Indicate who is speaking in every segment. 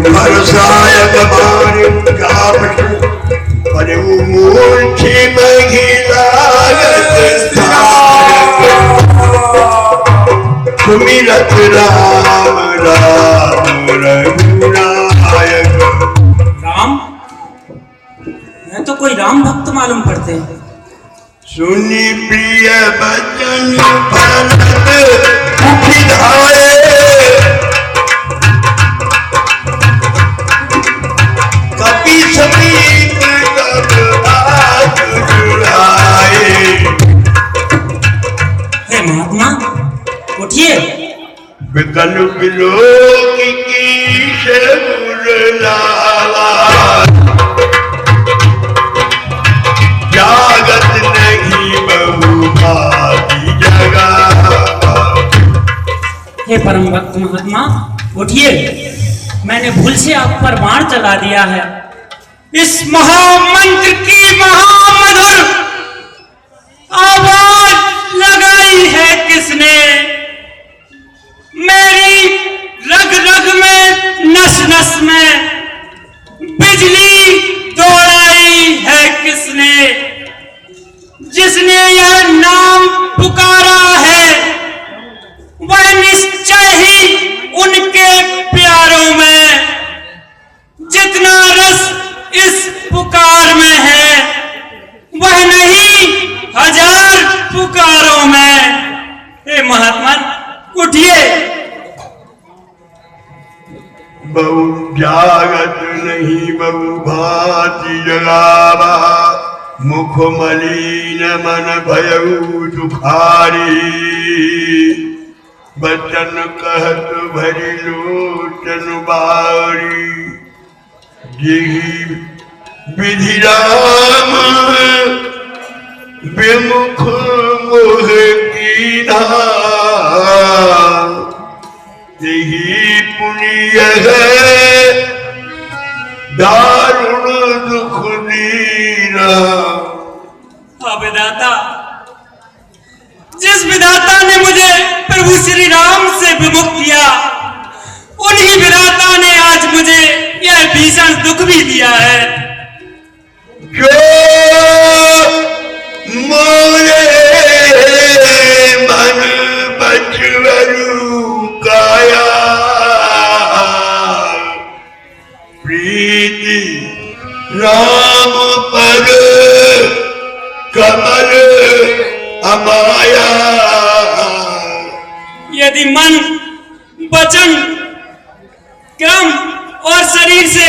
Speaker 1: परसायक मारे जापट पर मूर्ति महिलागत सुमिरत राम राम रघुनायक।
Speaker 2: राम? मैं तो कोई राम भक्त मालूम पड़ते हैं।
Speaker 1: सुनी प्रिय बचन भरत मुखिधाए कपि समीप तब आग जुड़ाए।
Speaker 2: हे महात्मा उठिए।
Speaker 1: विकल विलोक की शूरलावा जागत नहीं बहुभागी जगा।
Speaker 2: हे परम भक्त महात्मा उठिए। मैंने भूल से आप पर बाण चला दिया है। इस महामंत्र की महामधुर आवाज लगाई है किसने? मेरी रग रग में नस नस में बिजली दौड़ाई है किसने? जिसने यह नाम पुकारा है वह निश्चय ही उनके प्यारों में जितना रस इस पुकार में है वह नहीं हजार पुकारों में। हे महात्मा उठिए।
Speaker 1: बहु जागत नहीं बहु भाति जगावा मुख मलिन मन भयउ दुखारी। बचन कहत भरी लोचन बारी जेहि विधि राम विमुख मोह कीन्हा। यही पुण्य है दारुण दुख दीना।
Speaker 2: विधाता जिस विधाता ने मुझे प्रभु श्री राम से विमुख किया उन्हीं विधाता ने आज मुझे यह भीषण दुख भी दिया है।
Speaker 1: जो मोरे मन बचवरु काया प्रीति राम पर कमल अमाया।
Speaker 2: यदि मन वचन क्रम और शरीर से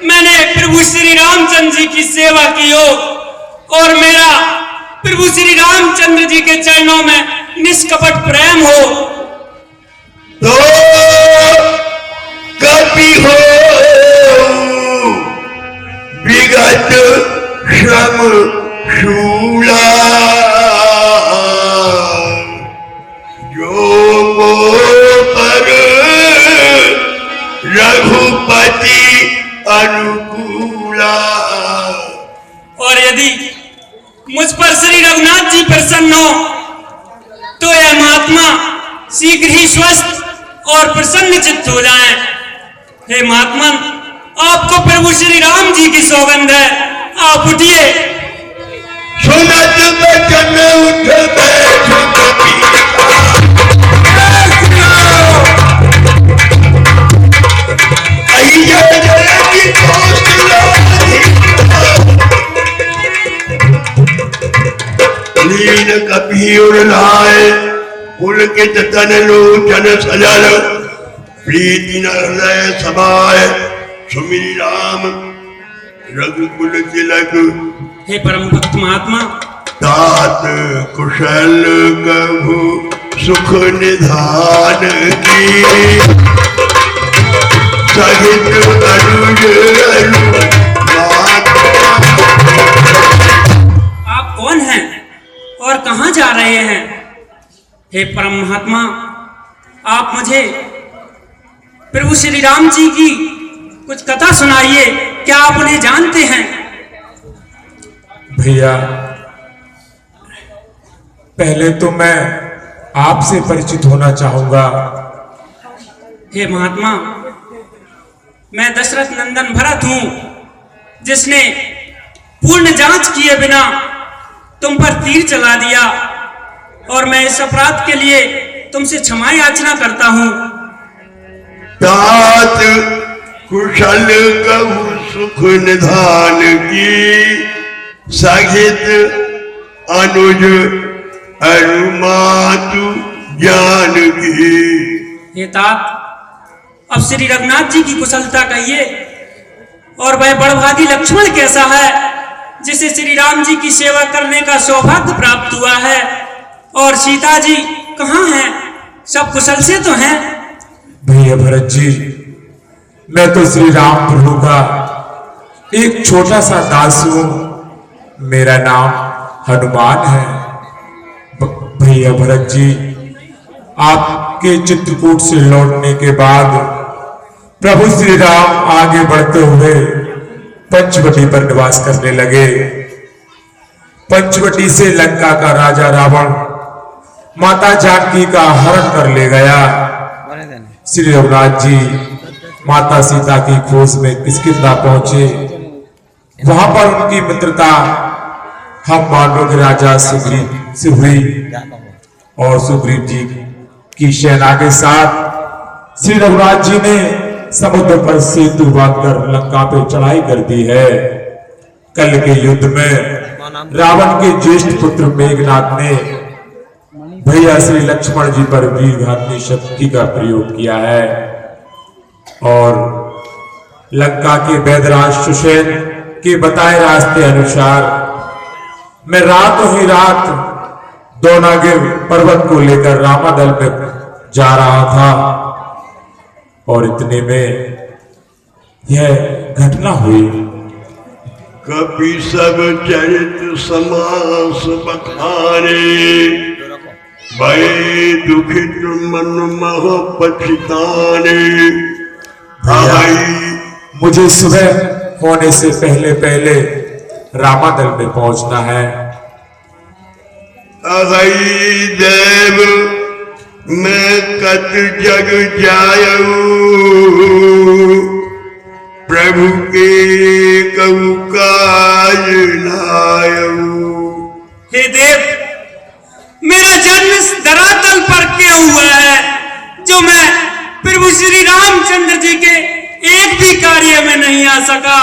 Speaker 2: मैंने प्रभु श्री रामचंद्र जी की सेवा की हो और मेरा प्रभु श्री रामचंद्र जी के चरणों में निष्कपट प्रेम हो
Speaker 1: तो कभी हो विगत श्रम शूला। जो पर रघुपति अनुकूला।
Speaker 2: और यदि मुझ पर श्री रघुनाथ जी प्रसन्न हो तो यह महात्मा शीघ्र ही स्वस्थ और प्रसन्न चित्त हो जाएं। हे महात्मा आपको प्रभु श्री राम जी की सौगंध है। आप उठिए।
Speaker 1: सुनत बचन उठ बैठ लीन कभी उड़ाए पुलकित तन लोचन सजल प्रीति न हृदय समाए सुमिरि राम रघुकुल तिलक।
Speaker 2: हे परम भक्त महात्मा
Speaker 1: तात कुशल कभु सुख निधान की सहित अनुज
Speaker 2: आप कौन हैं और कहां जा रहे हैं? हे परम महात्मा आप मुझे प्रभु श्री राम जी की कुछ कथा सुनाइए। क्या आप उन्हें जानते हैं?
Speaker 3: भैया पहले तो मैं आपसे परिचित होना चाहूंगा।
Speaker 2: हे महात्मा मैं दशरथ नंदन भरत हूं, जिसने पूर्ण जांच किए बिना तुम पर तीर चला दिया, और मैं इस अपराध के लिए तुमसे क्षमा याचना करता हूं।
Speaker 1: तात कुशल कहु सुख निधान की, सहित अनुज अरुमातु ज्ञान की।
Speaker 2: हे तात, अब श्री रघुनाथ जी की कुशलता कहिए, और वह बड़भागी लक्ष्मण कैसा है जिसे श्री राम जी की सेवा करने का सौभाग्य प्राप्त हुआ है, और सीता जी कहाँ हैं? सब कुशल से तो हैं?
Speaker 3: भैया भरत जी, मैं तो श्री राम प्रभु का एक छोटा सा दास हूं। मेरा नाम हनुमान है। भैया भरत जी, आपके चित्रकूट से लौटने के बाद प्रभु श्री राम आगे बढ़ते हुए पंचवटी पर निवास करने लगे। पंचवटी से लंका का राजा रावण माता जानकी का हरण कर ले गया। श्री रघुनाथ जी माता सीता की खोज में किष्किंधा पहुंचे। वहां पर उनकी मित्रता हम मानव के राजा सुग्रीव से हुई, और सुग्रीव जी की सेना के साथ श्री रघुनाथ जी ने समुद्र पर सेतु बांधकर लंका पे चढ़ाई कर दी है। कल के युद्ध में रावण के ज्येष्ठ पुत्र मेघनाथ ने भैया श्री लक्ष्मण जी पर वीरघातनी शक्ति का प्रयोग किया है, और लंका के वैदराज सुषेण के बताए रास्ते अनुसार मैं रातों ही रात द्रोणागिर पर्वत को लेकर रामादल में जा रहा था, और इतने में यह घटना हुई।
Speaker 1: कपि सब चरित समास बखाने, भय दुखित मन मह पछताने।
Speaker 3: मुझे सुबह होने से पहले पहले रामादल में पहुंचना है।
Speaker 1: अहई देव मैं कत जग जायऊ, प्रभु के कहु काज लायऊ।
Speaker 2: हे देव, मेरा जन्म इस धरातल पर क्यों हुआ है, जो मैं प्रभु श्री रामचंद्र जी के एक भी कार्य में नहीं आ सका।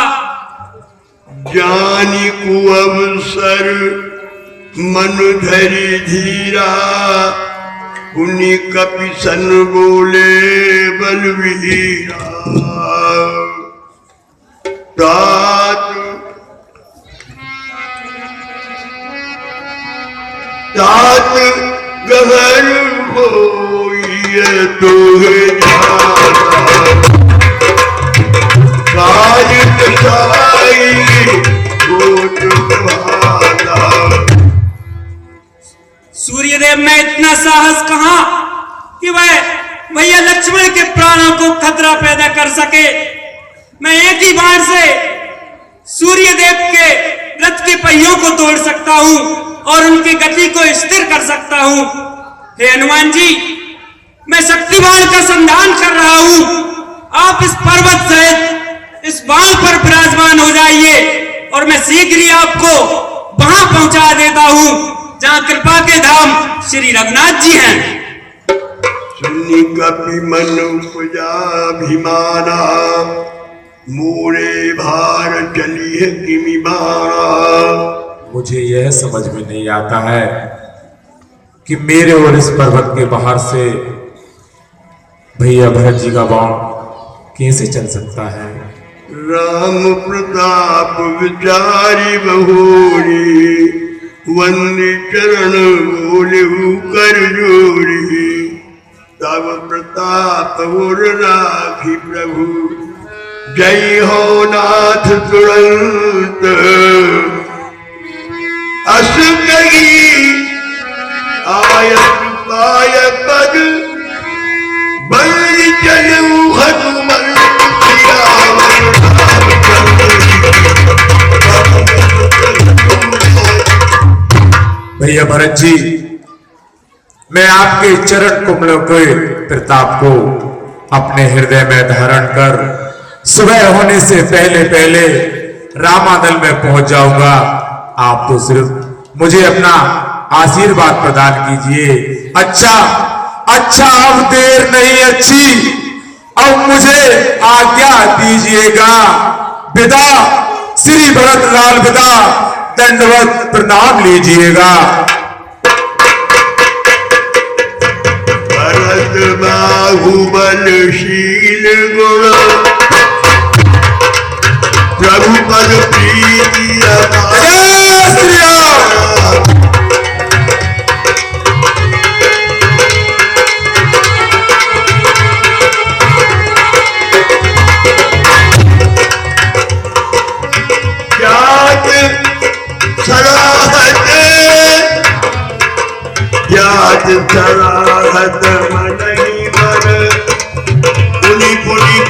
Speaker 1: जानी को अवसर मन धरि धीरा, उन्हीं कपि सन बोले बलवीरा। तात तात गहर होइए तोहे जाना, काज कसाई कोट भाला।
Speaker 2: सूर्यदेव में इतना साहस कहां कि वह भैया लक्ष्मण के प्राणों को खतरा पैदा कर सके। मैं एक ही बार से सूर्यदेव के रथ के पहियों को तोड़ सकता हूं और उनकी गति को स्थिर कर सकता हूं। हे हनुमान जी, मैं शक्तिवान का संधान कर रहा हूं। आप इस पर्वत सहित इस बाण पर विराजमान हो जाइए, और मैं शीघ्र ही आपको वहां पहुंचा देता हूं जहां कृपा के धाम श्री रघुनाथ जी हैं।
Speaker 1: सुनी कपि मन उपजा अभिमाना, मोरे भार चली है किमि बाणा।
Speaker 3: मुझे यह समझ में नहीं आता है कि मेरे और इस पर्वत के बाहर से भैया भरत जी का बाण कैसे चल सकता है।
Speaker 1: राम प्रताप विचारी बहोरी, वंदे चरण बोलेहु कर जोरी। तब प्रताप और राखी प्रभु, जय हो नाथ तुरंत। अस कही आयत पायत पद, बल चलू हनुमंत सियावर रामचंद्र।
Speaker 3: भैया भरत जी, मैं आपके चरण कमलों के प्रताप को अपने हृदय में धारण कर सुबह होने से पहले पहले रामादल में पहुंच जाऊंगा। आप तो सिर्फ मुझे अपना आशीर्वाद प्रदान कीजिए। अच्छा अच्छा, अब देर नहीं अच्छी, अब मुझे आज्ञा दीजिएगा। विदा, श्री भरत लाल विदा, दंडवत प्रणाम लीजिएगा।
Speaker 1: भरत बाहुबलशील गुण प्रभु पद प्रीति अपार।
Speaker 3: जय श्री राम।
Speaker 1: जात सराहत मन